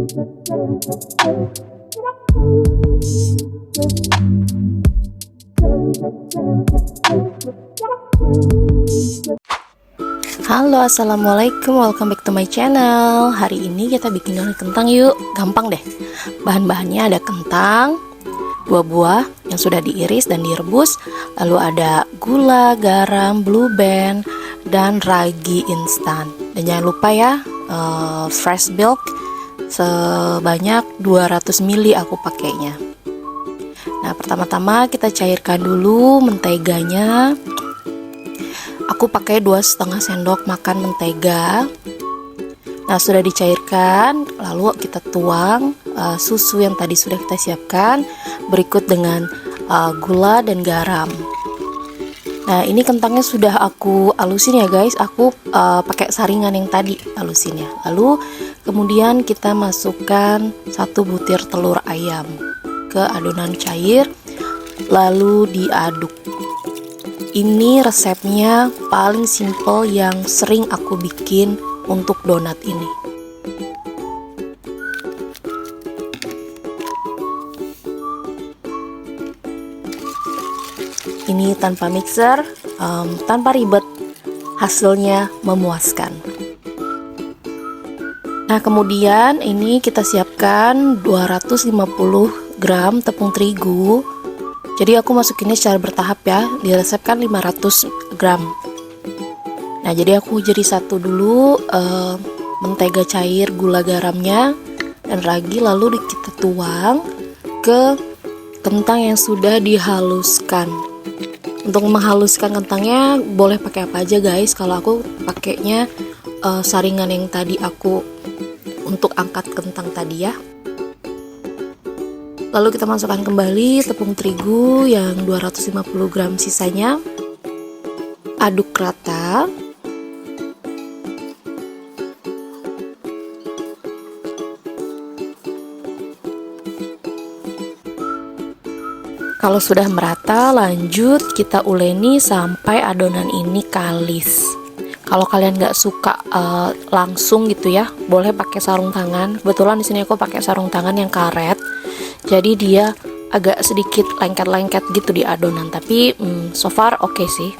Halo, assalamualaikum, welcome back to my channel. Hari ini kita bikin donat kentang yuk. Gampang deh. Bahan-bahannya ada kentang, 2 buah yang sudah diiris dan direbus, lalu ada gula, garam, blue band, dan ragi instan. Dan jangan lupa ya, fresh milk sebanyak 200 ml aku pakainya. Nah, pertama-tama kita cairkan dulu menteganya. Aku pakai 2,5 sendok makan mentega. Nah, sudah dicairkan, lalu kita tuang susu yang tadi sudah kita siapkan, berikut dengan gula dan garam. Nah, ini kentangnya sudah aku halusin ya guys. Aku pakai saringan yang tadi halusinnya. Lalu kemudian kita masukkan 1 butir telur ayam ke adonan cair, lalu diaduk. Ini resepnya paling simple yang sering aku bikin untuk donat ini. Ini tanpa mixer, tanpa ribet, hasilnya memuaskan. Nah, kemudian ini kita siapkan 250 gram tepung terigu. Jadi aku masukinnya secara bertahap ya, di resep kan 500 gram. Nah, jadi aku jadi satu dulu mentega cair, gula garamnya, dan ragi, lalu kita tuang ke kentang yang sudah dihaluskan. Untuk menghaluskan kentangnya boleh pakai apa aja guys. Kalau aku pakainya saringan yang tadi aku untuk angkat kentang tadi ya. Lalu kita masukkan kembali tepung terigu yang 250 gram sisanya. Aduk rata. Kalau sudah merata, lanjut kita uleni sampai adonan ini kalis. Kalau kalian nggak suka langsung gitu ya, boleh pakai sarung tangan. Kebetulan di sini aku pakai sarung tangan yang karet. Jadi dia agak sedikit lengket-lengket gitu di adonan, tapi so far oke sih.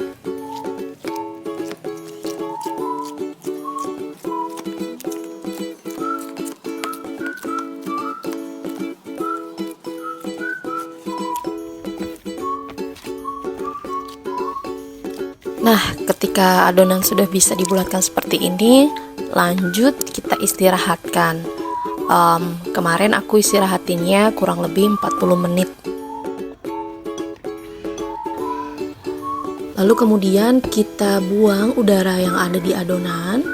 Nah, ketika adonan sudah bisa dibulatkan seperti ini, lanjut kita istirahatkan. Kemarin aku istirahatinnya kurang lebih 40 menit. Lalu kemudian kita buang udara yang ada di adonan.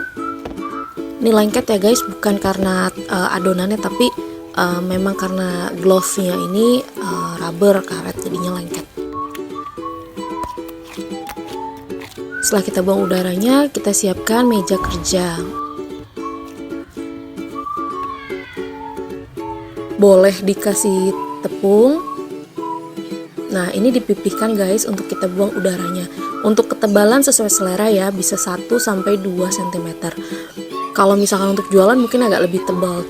Ini lengket ya guys, bukan karena adonannya, tapi memang karena glove-nya ini rubber karet, jadinya lengket. Setelah kita buang udaranya, kita siapkan meja kerja. Boleh dikasih tepung. Nah, ini dipipihkan guys untuk kita buang udaranya. Untuk ketebalan sesuai selera ya, bisa 1-2 cm. Kalau misalkan untuk jualan mungkin agak lebih tebal.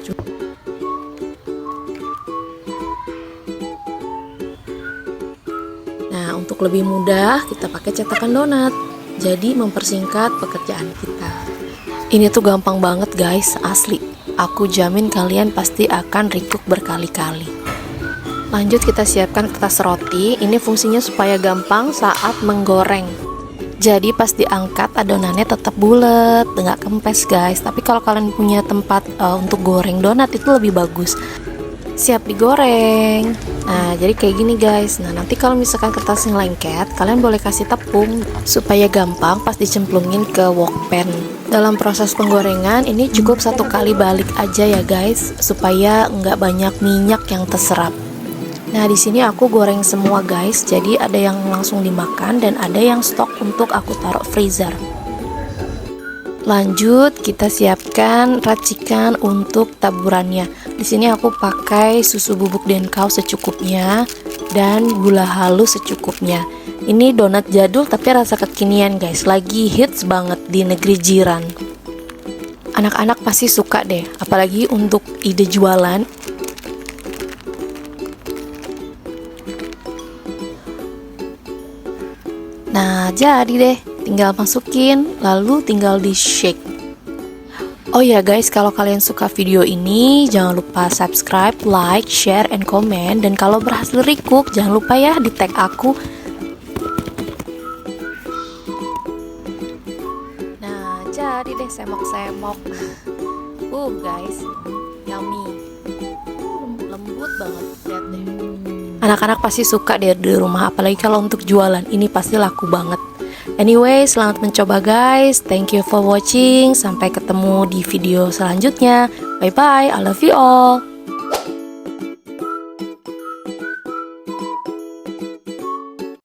Nah, untuk lebih mudah kita pakai cetakan donat. Jadi mempersingkat pekerjaan kita. Ini tuh gampang banget guys, asli. Aku jamin kalian pasti akan recook berkali-kali. Lanjut kita siapkan kertas roti. Ini fungsinya supaya gampang saat menggoreng. Jadi pas diangkat adonannya tetap bulat, nggak kempes guys. Tapi kalau kalian punya tempat untuk goreng donat itu lebih bagus. Siap digoreng. Nah, jadi kayak gini guys. Nah, nanti kalau misalkan kertasnya lengket, kalian boleh kasih tepung supaya gampang pas dicemplungin ke wok pan. Dalam proses penggorengan ini cukup 1 kali balik aja ya guys, supaya nggak banyak minyak yang terserap. Nah, di sini aku goreng semua guys. Jadi ada yang langsung dimakan dan ada yang stok untuk aku taruh freezer. Lanjut kita siapkan racikan untuk taburannya. Di sini aku pakai susu bubuk denkau secukupnya dan gula halus secukupnya. Ini donat jadul tapi rasa kekinian guys, lagi hits banget di negeri jiran. Anak-anak pasti suka deh, apalagi untuk ide jualan. Nah, jadi deh, tinggal masukin, lalu tinggal di shake. Oh ya guys, kalau kalian suka video ini, jangan lupa subscribe, like, share, and comment. Dan kalau berhasil recook, jangan lupa ya di tag aku. Nah, jadi deh semok-semok. Guys, yummy. Lembut banget, lihat deh. Anak-anak pasti suka deh di rumah, apalagi kalau untuk jualan, ini pasti laku banget. Anyway, selamat mencoba guys. Thank you for watching. Sampai ketemu di video selanjutnya. Bye bye. I love you all.